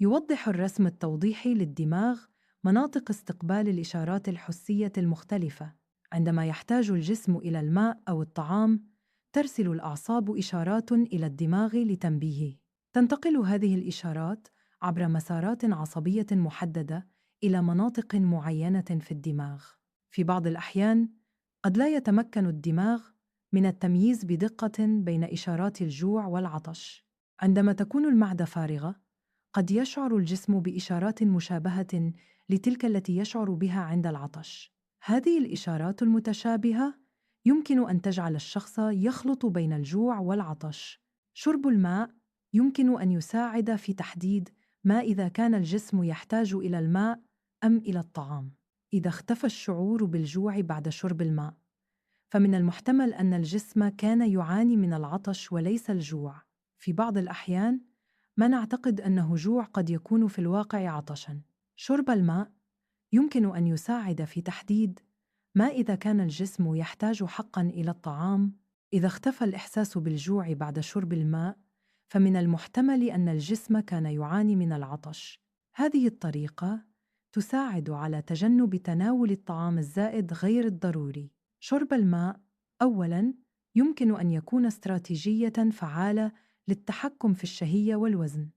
يوضح الرسم التوضيحي للدماغ مناطق استقبال الإشارات الحسية المختلفة. عندما يحتاج الجسم إلى الماء أو الطعام، ترسل الأعصاب إشارات إلى الدماغ لتنبيهه. تنتقل هذه الإشارات عبر مسارات عصبية محددة إلى مناطق معينة في الدماغ. في بعض الأحيان، قد لا يتمكن الدماغ من التمييز بدقة بين إشارات الجوع والعطش. عندما تكون المعدة فارغة، قد يشعر الجسم بإشارات مشابهة لتلك التي يشعر بها عند العطش. هذه الإشارات المتشابهة يمكن أن تجعل الشخص يخلط بين الجوع والعطش. شرب الماء يمكن أن يساعد في تحديد ما إذا كان الجسم يحتاج إلى الماء أم إلى الطعام. إذا اختفى الشعور بالجوع بعد شرب الماء، فمن المحتمل أن الجسم كان يعاني من العطش وليس الجوع. في بعض الأحيان، ما نعتقد أنه جوع قد يكون في الواقع عطشاً. شرب الماء يمكن أن يساعد في تحديد ما إذا كان الجسم يحتاج حقاً إلى الطعام. إذا اختفى الإحساس بالجوع بعد شرب الماء، فمن المحتمل أن الجسم كان يعاني من العطش. هذه الطريقة تساعد على تجنب تناول الطعام الزائد غير الضروري. شرب الماء أولاً يمكن أن يكون استراتيجية فعالة للتحكم في الشهية والوزن.